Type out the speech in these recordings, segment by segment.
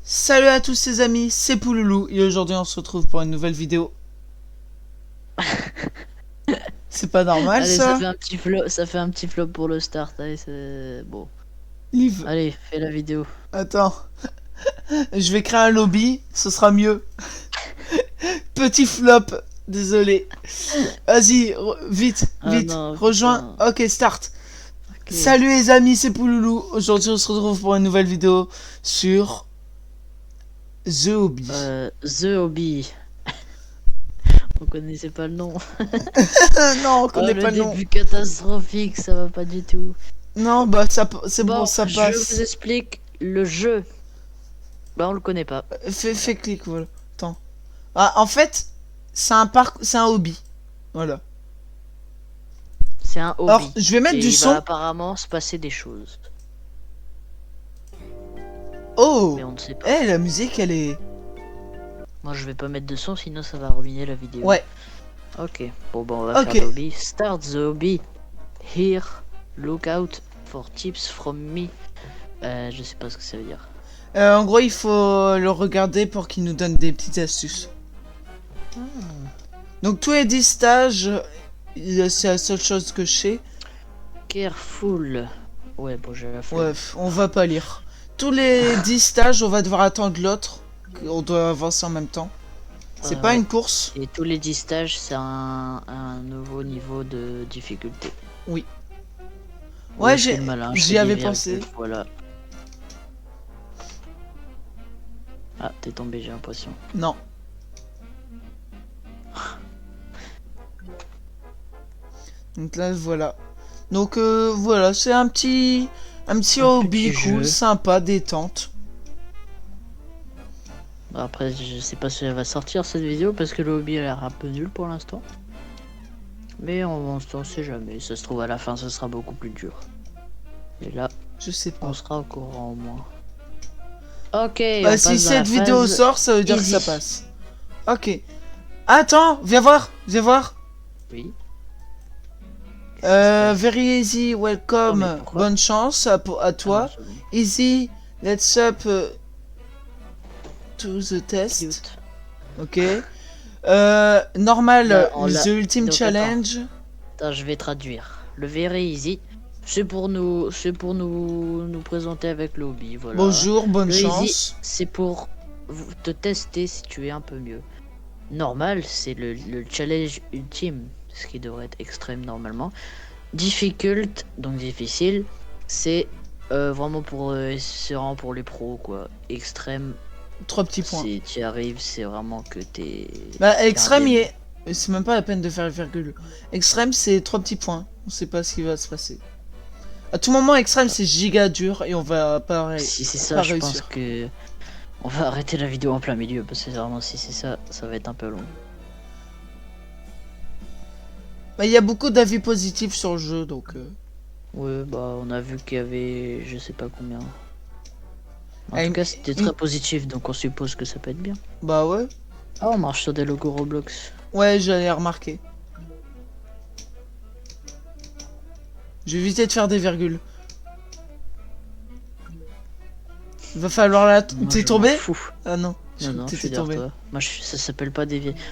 Salut à tous les amis, c'est Pouloulou et aujourd'hui on se retrouve pour une nouvelle vidéo. C'est pas normal Allez, ça ça? fait un petit flop, ça fait un petit flop pour le start. Allez, c'est bon. Liv, Allez, fais la vidéo. attends, je vais créer un lobby, ce sera mieux. Petit flop, désolé. Vas-y, vite, Ah vite, non, rejoins. putain. Ok, start. Ok. Salut les amis, c'est Pouloulou. Aujourd'hui on se retrouve pour une nouvelle vidéo sur The Hobby. The Hobby. On connaissait pas le nom. Non, on Oh, connaît le pas le nom. début catastrophique, ça va pas du tout. Non, bah ça, c'est bon, Bon, ça je vous passe. explique le jeu. Bah, on le connaît pas. Fais clic, voilà. Attends. Ah, en fait, c'est un hobby. Voilà. C'est un Alors, hobby. je vais mettre Et du il va son. apparemment se passer des choses. Oh! Mais on ne sait pas. Eh, la musique, elle est... Moi, je vais pas mettre de son, sinon ça va ruiner la vidéo. Ouais, Ok. Bon, bah, on va faire ok. le hobby. Start the hobby. Here, look out for tips from me. Je sais pas ce que ça veut dire. En gros, il faut le regarder pour qu'il nous donne des petites astuces. Donc, tous les 10 stages, c'est la seule chose que je sais. Careful. Ouais, bon, j'ai la flemme. Ouais, on va pas lire. Tous les 10 stages, on va devoir attendre l'autre. On doit avancer en même temps. C'est pas Ouais. une course. Et tous les 10 stages, c'est un nouveau niveau de difficulté. Oui. Ouais, Ouais, je fais le malin. Je j'y fais avais des pensé. virgules, voilà. Ah, t'es tombé, j'ai l'impression. Non. Donc là, voilà. Donc voilà, c'est un petit hobby petit cool, jeu. sympa, détente. Après, je sais pas si elle va sortir cette vidéo parce que le hobby a l'air un peu nul pour l'instant. Mais on sait jamais. Ça se trouve à la fin, ce sera beaucoup plus dur. Et là, Je sais on pas. sera au courant au moins. Ok, Bah, on si passe dans la cette vidéo phase sort, ça veut dire que easy. ça passe. Ok. Attends, viens voir, viens voir. Oui. Very easy, Oh, mais welcome, pourquoi? bonne chance à Ah non, toi. c'est bon. Easy, let's up to the test. Cute. Ok. Normal, Là, on l'a. the ultimate Donc challenge. attends, je vais traduire. Le very easy, nous présenter avec le hobby, voilà. Bonjour, bonne Le easy, chance. c'est pour te tester si tu es un peu mieux. Normal, c'est le challenge ultime, ce qui devrait être extrême normalement. Difficult, donc difficile, c'est vraiment c'est vraiment pour les pros quoi. Extrême, 3 petits points. si tu y arrives, c'est vraiment que t'es. Bah, extrême, game. c'est même pas la peine de faire virgule. Extrême, c'est 3 petits points. On sait pas ce qui va se passer. À tout moment, extrême, c'est giga dur et on va pas, Si c'est ça, pas je pense réussir. que on va arrêter la vidéo en plein milieu parce que vraiment si c'est ça, ça va être un peu long. Bah, il y a beaucoup d'avis positifs sur le jeu, donc... Ouais, bah on a vu qu'il y avait je sais pas combien. En Ah, tout cas, c'était très positif, donc on suppose que ça peut être bien. Bah ouais. Ah, on marche sur des logos Roblox. Ouais, j'allais remarquer. Je vais éviter de faire des virgules. Il va falloir la... Moi, T'es je tombé? m'en fous. Ah non, Non, non, je suis t'étais derrière tombé. toi. Moi, ça s'appelle pas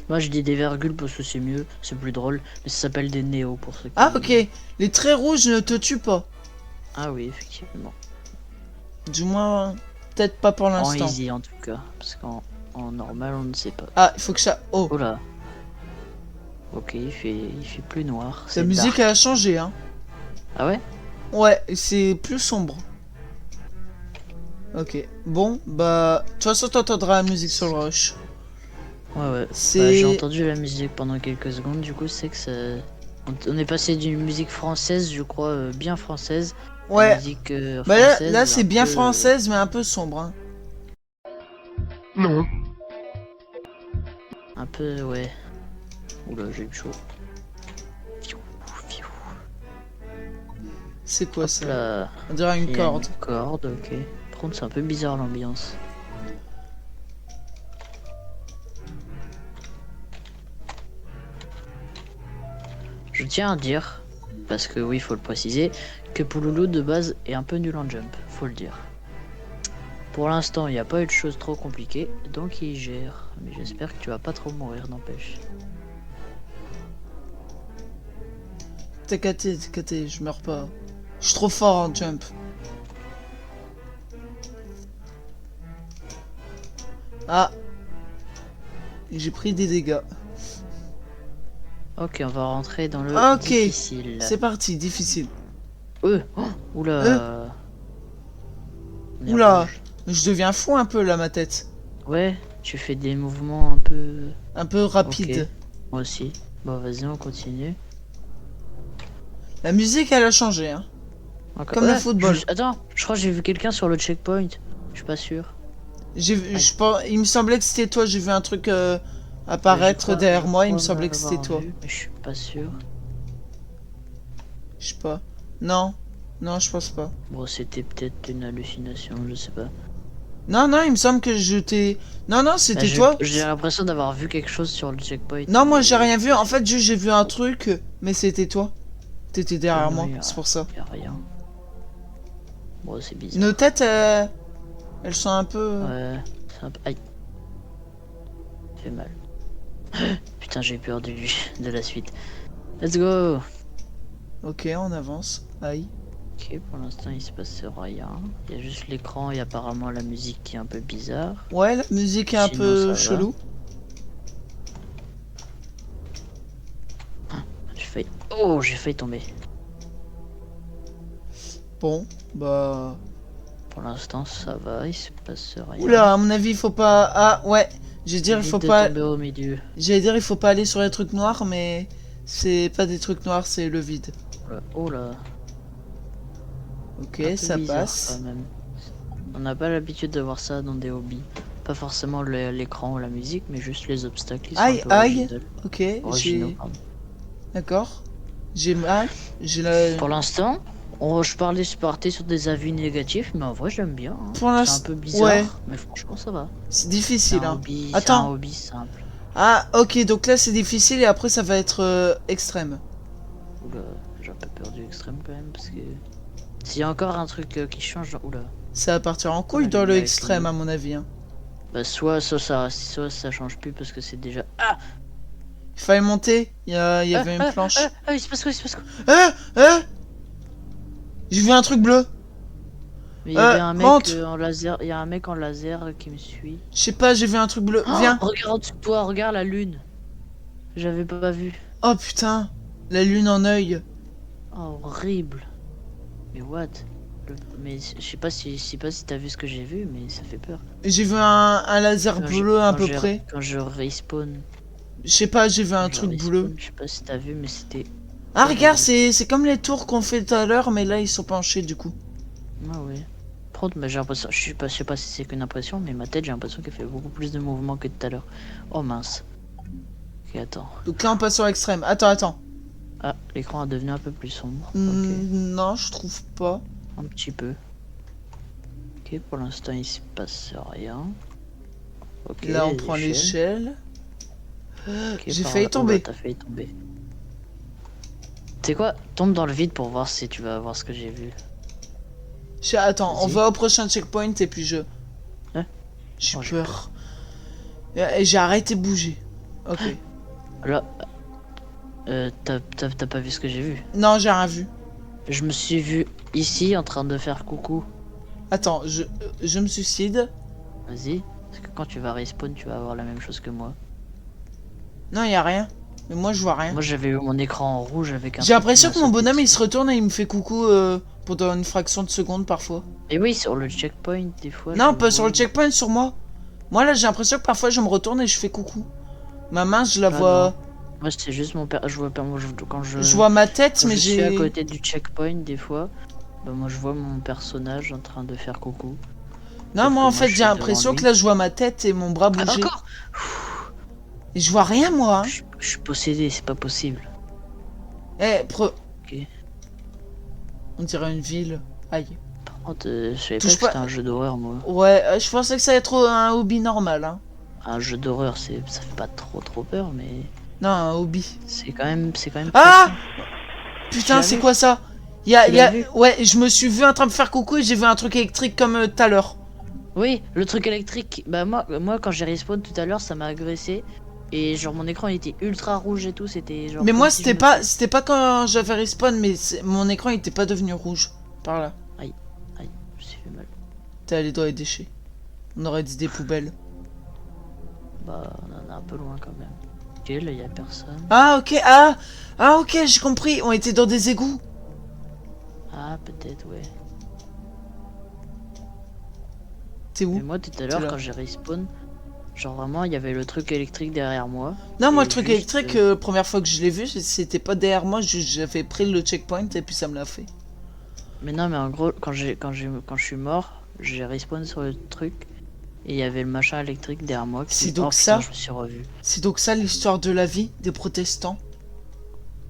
Moi, je dis des virgules parce que c'est mieux, c'est plus drôle. Mais ça s'appelle des néos pour ceux qui... Ah ok, les traits rouges ne te tuent pas. Ah oui, effectivement. Du moins, peut-être pas pour En l'instant. easy, en tout cas. Parce en normal, on ne sait pas. Ah, il faut que ça... Oh, Oh là. Ok, il fait plus noir. la C'est musique dark. elle a changé, hein. Ah ouais? Ouais, c'est plus sombre. Ok, bon, bah... De toute façon, t'entendras la musique sur le rush. Ouais, ouais. C'est... Bah, j'ai entendu la musique pendant quelques secondes, du coup, c'est que ça... On est passé d'une musique française, je crois, bien française. À Ouais, une musique bah française. là c'est un bien peu, française, mais un peu sombre, hein. Non. Un peu, ouais. Oula, j'ai eu chaud. C'est quoi Hop ça? là. On dirait une Il y a corde. Une corde, ok. Par contre, c'est un peu bizarre l'ambiance. Je tiens à dire, parce que oui, il faut le préciser, que Pouloulou de base est un peu nul en jump, faut le dire. Pour l'instant, il n'y a pas eu de choses trop compliquées, donc il gère. Mais j'espère que tu vas pas trop mourir, n'empêche. T'es caté, je meurs pas. Je suis trop fort en jump. Ah. J'ai pris des dégâts. Ok, on va rentrer dans le Ok. difficile. C'est parti, difficile. Oh, oula. On est Oula. rouge. Je deviens fou un peu là, ma tête. Ouais, tu fais des mouvements un peu... Un peu rapide. Ok. Moi aussi. Bon, vas-y, on continue. La musique, elle a changé, hein. Encore- Comme le football. Attends, je crois que j'ai vu quelqu'un sur le checkpoint. Je suis pas sûr. J'ai vu, il me semblait que c'était toi, j'ai vu un truc apparaître Je crois- derrière je moi, il me crois semblait que c'était l'avoir toi. vu, mais je suis pas sûr. Je sais pas. Non, non, je pense pas. Bon, c'était peut-être une hallucination, je sais pas. Non, non, il me semble que je t'ai... Non, non, Ah, c'était toi. J'ai l'impression d'avoir vu quelque chose sur le checkpoint. Non, moi mais- j'ai rien vu, en fait juste j'ai vu un truc, mais c'était toi. T'étais derrière Non, moi, y a- c'est pour ça. Y a rien. Bon, c'est bizarre. Nos têtes, elles sont un peu... Ouais, c'est un peu... Aïe. Ça fait mal. Putain, j'ai peur de la suite. Let's go. Ok, on avance. Aïe. Ok, pour l'instant, il se passe rien. Il y a juste l'écran et apparemment la musique qui est un peu bizarre. Ouais, la musique est un Sinon, peu ça va. chelou. J'ai failli tomber. Bon, bah... Pour l'instant, ça va, il se passe rien. Oula, à mon avis, il faut pas... Ah, ouais. J'allais dire, il Évite faut de pas... tomber au milieu. J'allais dire, il faut pas aller sur les trucs noirs, mais... C'est pas des trucs noirs, c'est le vide. Oh là. Ok, Un peu ça bizarre, passe. quand même. On n'a pas l'habitude de voir ça dans des hobbies. Pas forcément l'écran ou la musique, mais juste les obstacles. Ils sont Aïe, un peu aïe. originaux. Ok, Originaux, j'ai... pardon. D'accord. J'ai mal. J'ai la... Pour l'instant, je partais sur des avis négatifs, mais en vrai j'aime bien. Hein. Pour C'est un l'instant, peu bizarre, ouais. mais franchement ça va. C'est C'est difficile, un hein. hobby, Attends. c'est un hobby simple. Ah, ok, donc là c'est difficile et après ça va être extrême. Oula, j'ai un peu peur du extrême quand même, parce que... S'il y a encore un truc qui change, oula. Ça va partir en couille Ouais, dans le mais extrême, qui- à mon avis. Hein. Bah soit ça change plus parce que c'est déjà... Ah, Il fallait monter, il y avait une planche. Ah, il se passe quoi, il se passe quoi? J'ai vu un truc bleu. Mais il y avait un mec monte. en laser, il y a un mec en laser qui me suit. Je sais pas, j'ai vu un truc bleu. Oh, Viens. regarde en dessous de toi, regarde la lune. J'avais pas vu. Oh putain, la lune en œil. Oh, horrible. Mais what? Mais je sais pas si t'as vu ce que j'ai vu, mais ça fait peur. J'ai vu un laser Quand bleu à quand peu je- près. Quand je respawn. Je sais pas, j'ai vu un quand je truc respawn, bleu. Je sais pas si t'as vu, mais c'était... Ah regarde, c'est comme les tours qu'on fait tout à l'heure, mais là ils sont penchés du coup. Ah ouais. Prod, mais j'ai l'impression... Je sais pas si c'est qu'une impression, mais ma tête, j'ai l'impression qu'elle fait beaucoup plus de mouvements que tout à l'heure. Oh mince. Ok, attends. Donc là on passe sur l'extrême. Attends. Ah, l'écran a devenu un peu plus sombre. Ok, Non, je trouve pas. un petit peu. Ok, pour l'instant, il se passe rien. Ok, Là on les prend échelles. l'échelle. Ok, J'ai par failli là. tomber. Oula, t'as failli tomber. Tu sais quoi? Tombe dans le vide pour voir si tu vas voir ce que j'ai vu. Attends, on Vas-y. va au prochain checkpoint et puis je... Hein? J'ai Oh, j'ai peur. Et j'ai arrêté de bouger. Ok. Là... t'as pas vu ce que j'ai vu? Non, j'ai rien vu. Je me suis vu ici en train de faire coucou. Attends, je me suicide. Vas-y. Parce que quand tu vas respawn, tu vas avoir la même chose que moi. Non, y a rien. Mais moi je vois rien. Moi j'avais eu mon écran en rouge avec un... J'ai l'impression truc que qui m'a mon sauté bonhomme il dessus. se retourne et il me fait coucou pendant une fraction de seconde parfois. Et oui, sur le checkpoint, des fois... Non, je pas sur le vois- checkpoint, sur moi. Moi là j'ai l'impression que parfois je me retourne et je fais coucou. Ma main je la Ah, vois. Moi c'est juste mon père... Je vois pas... Moi, quand je... Je vois ma tête Quand mais je suis à j'ai... côté du checkpoint, des fois... Bah moi je vois mon personnage en train de faire coucou. Non, sauf moi que en moi, fait je j'ai suis l'impression devant que lui. là je vois ma tête et mon bras Ah, bouger. encore. Et je vois rien moi. Hein. Je suis possédé, c'est pas possible. Ok. On dirait une ville. Aïe. Par contre, je savais pas Touche que pas- c'était un jeu d'horreur, moi. Ouais, je pensais que ça allait être un hobby normal. Hein. Un jeu d'horreur, ça fait pas trop peur, mais Non, un hobby. c'est quand même Ah Tu Putain, l'as c'est vu? quoi ça Tu l'as vu? Ouais, je me suis vu en train de faire coucou et j'ai vu un truc électrique comme tout à l'heure. Oui, le truc électrique. Bah moi quand j'ai respawn tout à l'heure, ça m'a agressé. Et genre mon écran il était ultra rouge et tout, c'était genre Mais comme moi, si je me c'était pas quand j'avais respawn, mais mon écran il était pas devenu rouge. Par là. Aïe, aïe, je me suis fait mal. T'es allé dans les déchets. On aurait dit des poubelles. Bah on en est un peu loin quand même. Ok, là y a personne. Ah, ok, ok, j'ai compris. On était dans des égouts. Ah peut-être ouais. T'es Mais où? moi tout à T'es l'heure là. quand j'ai respawn, genre vraiment il y avait le truc électrique derrière moi. Non, moi, Et le truc juste, électrique, première fois que je l'ai vu, c'était pas derrière moi, j'avais pris le checkpoint et puis ça me l'a fait. Mais non mais en gros quand je suis mort, j'ai respawn sur le truc. Et il y avait le machin électrique derrière moi C'est qui... donc Oh ça putain, je me suis revu. C'est donc ça l'histoire de la vie des protestants?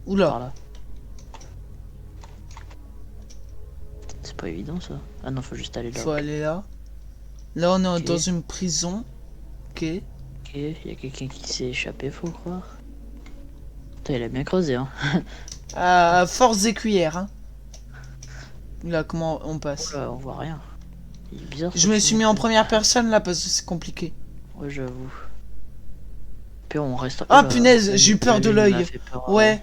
Par Oula. là. C'est pas évident ça. Ah non, faut juste aller là. Faut aller là. Là, on est Ok. dans une prison. Ok. Ok, il y a quelqu'un qui s'est échappé, faut croire. Putain, il a bien creusé, hein. À force des cuillères, hein. Là, comment on passe? Oula, on voit rien. Il est bizarre. Je me suis mis en première personne là parce que c'est compliqué. Ouais, j'avoue. Puis on reste. Ah, Oula, punaise, j'ai eu peur la de lune m'a l'œil. fait peur, Ouais.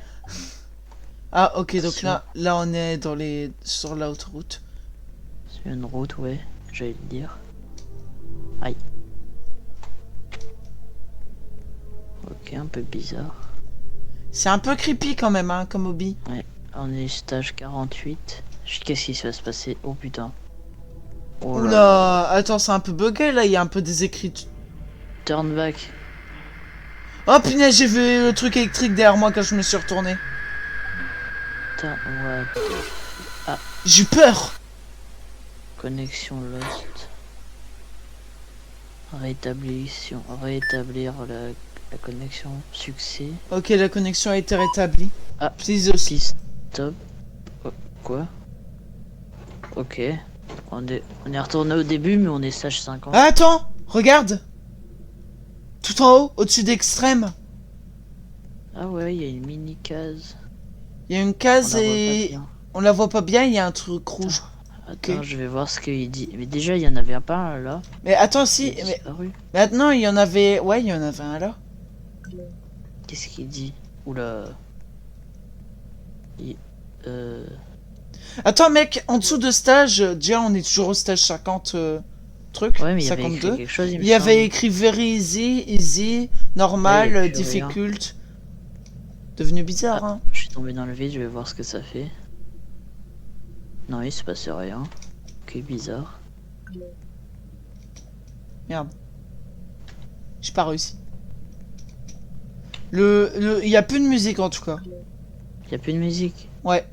Ah, ok, donc Attention. là on est dans les sur l'autoroute. C'est une route, ouais. J'allais le dire. Aïe. Ok, un peu bizarre. C'est un peu creepy quand même, hein, comme hobby. On est stage 48. Qu'est-ce qui va se passer? Oh putain. Oh là là. Oula, attends, c'est un peu bugué là, il y a un peu des écrits. Turn back. Oh punaise, j'ai vu le truc électrique derrière moi quand je me suis retourné. Turn... What? J'ai eu peur. Connexion lost. Rétablir la connexion. Succès. Ok, la connexion a été rétablie. Ah. Please aussi. Piste stop. Oh, quoi? Ok. On est retourné au début, mais on est stage 50. Ah, attends, regarde. Tout en haut, au-dessus d'extrême. Ah ouais, il y a une mini case. Il y a une On case la voit pas et bien. on la voit pas bien, il y a un truc rouge. Attends, Ok. je vais voir ce qu'il dit. Mais déjà, il y en avait un pas un là. Mais attends, Il si, a mais disparu. maintenant il y en avait. Ouais, il y en avait un là. Qu'est-ce qu'il dit? Oula. Il... Attends, mec, en dessous de stage, déjà on est toujours au stage 50 truc, Ouais, mais il y avait écrit 52. quelque chose, Il y avait semble. écrit very easy, easy, normal, Là, il y a plus difficult. Devenu bizarre, hein. Je suis tombé dans le vide, je vais voir ce que ça fait. Non, il se passe rien. Ok, bizarre. Merde. J'ai pas réussi. Il y a plus de musique en tout cas. Il y a plus de musique. Ouais.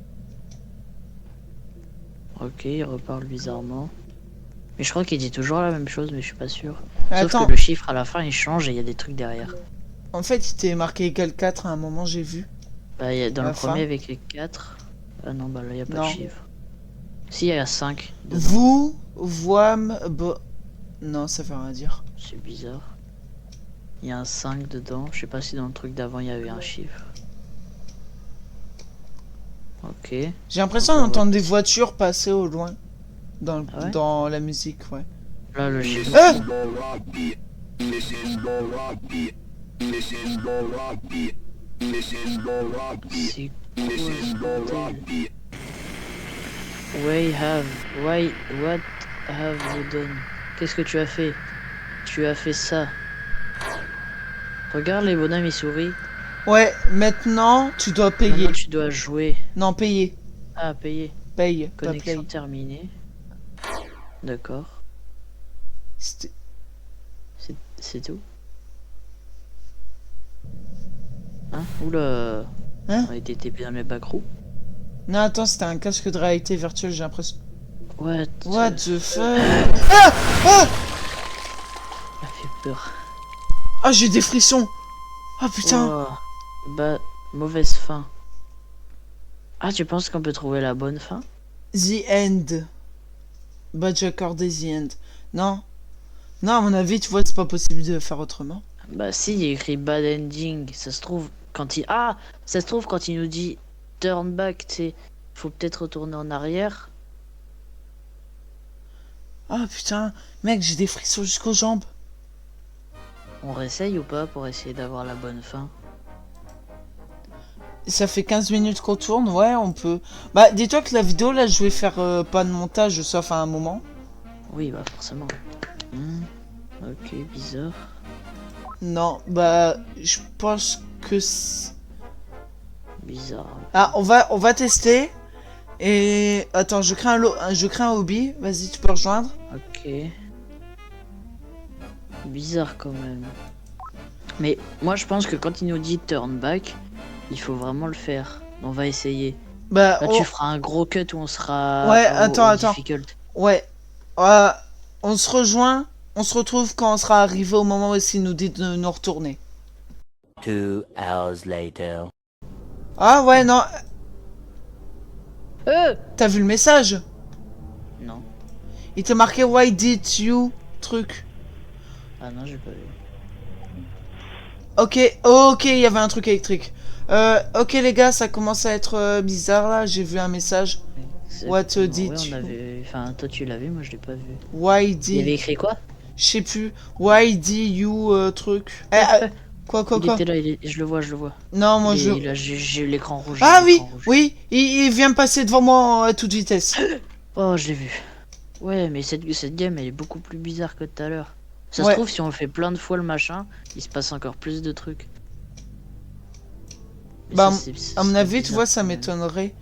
Ok, il reparle bizarrement. Mais je crois qu'il dit toujours la même chose, mais je suis pas sûr. Sauf Attends, que le chiffre à la fin il change et il y a des trucs derrière. en fait, il était marqué égal 4 à un moment, j'ai vu. Bah, il y a dans À le la fin. premier avec les 4. Ah non, bah là il y a pas Non. de chiffre. Si, il y a 5. Dedans. Vous, voime, non, ça veut rien dire. C'est bizarre. Il y a un 5 dedans. Je sais pas si dans le truc d'avant il y avait un chiffre. Ok. J'ai l'impression Encore d'entendre des voitures passer au loin. Dans, Ah ouais dans la musique, ouais. Là le chiffre. Ah, C'est quoi ce bordel? What have you done? Qu'est-ce que tu as fait? Tu as fait ça. Regarde les bonhommes ils sourient. ouais, maintenant, tu dois payer. Maintenant tu dois jouer. Non, payer. Ah, payer. Paye, pas play. Connexion terminée. D'accord. C'était- C'est tout. Hein? Oula. Hein? On a été TP dans les backrooms. Non, attends, c'était un casque de réalité virtuelle, j'ai l'impression. What? What the fuck? Ça fait peur. Ah, j'ai des frissons. Ah, putain. Oh. Bah, mauvaise fin. Ah, tu penses qu'on peut trouver la bonne fin? The end. Bah, j'ai accordé the end. Non. Non, à mon avis, tu vois, c'est pas possible de faire autrement. Bah si, il y a écrit bad ending. Ça se trouve quand il... Ah! Ça se trouve quand il nous dit turn back, tu sais. Faut peut-être retourner en arrière. Ah putain, mec, j'ai des frissons jusqu'aux jambes. On réessaye ou pas pour essayer d'avoir la bonne fin? Ça fait 15 minutes qu'on tourne, ouais, on peut. Bah, dis-toi que la vidéo, là, je vais faire pas de montage, sauf à un moment. Oui, bah forcément. Ok, bizarre. Non, bah, je pense que... Bizarre. Ah, on va tester. Et... Attends, je crée un hobby. Vas-y, tu peux rejoindre. Ok. Bizarre quand même. Mais moi je pense que quand il nous dit turn back, il faut vraiment le faire. On va essayer. Bah, Là tu feras un gros cut où on sera ouais, au attends. difficult. Ouais. On se rejoint. On se retrouve quand on sera arrivé au moment où il nous dit de nous retourner. 2 hours later. Ah ouais, non. Euh T'as vu le message? Non. Il t'a marqué Why did you... truc. Ah non, j'ai pas vu. Ok, il y avait un truc électrique. Ok les gars, ça commence à être bizarre là. J'ai vu un message. What did Ouais, on you... avait... Enfin, toi tu l'as vu, moi je l'ai pas vu. Why Il y did... avait écrit quoi? Je sais plus. Why did you... truc. Quoi Il était là, je le vois, je le vois. Non, moi je... Là, j'ai l'écran rouge. Ah j'ai oui, l'écran rouge. oui, il vient de passer devant moi à toute vitesse. Oh, je l'ai vu. Ouais, mais cette game elle est beaucoup plus bizarre que tout à l'heure. Ça Ouais. se trouve, si on le fait plein de fois le machin, il se passe encore plus de trucs. Mais Bah, c'est à mon avis, tu bizarre vois, ça quand même. m'étonnerait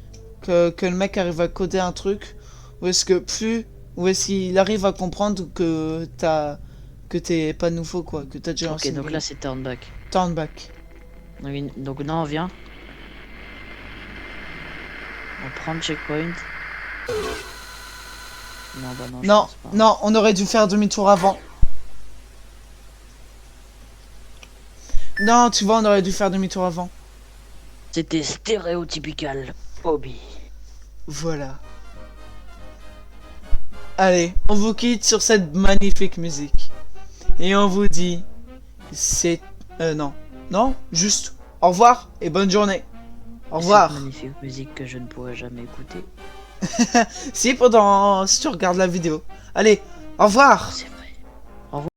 que le mec arrive à coder un truc. Ou est-ce que plus... Ou est-ce qu'il arrive à comprendre que t'es pas nouveau, quoi. Que t'as déjà Ok, lancé donc une là c'est turn back. turn back. Donc non, on vient. On prend le checkpoint. Non, bah non, je Non, pense pas. non, on aurait dû faire demi-tour avant. Non, tu vois, on aurait dû faire demi-tour avant. C'était stéréotypical. Hobby. Voilà. Allez, on vous quitte sur cette magnifique musique. Et on vous dit... C'est... non. Non, juste... Au revoir et bonne journée. Au revoir. Cette magnifique musique que je ne pourrai jamais écouter. Si tu regardes la vidéo. Allez, au revoir. C'est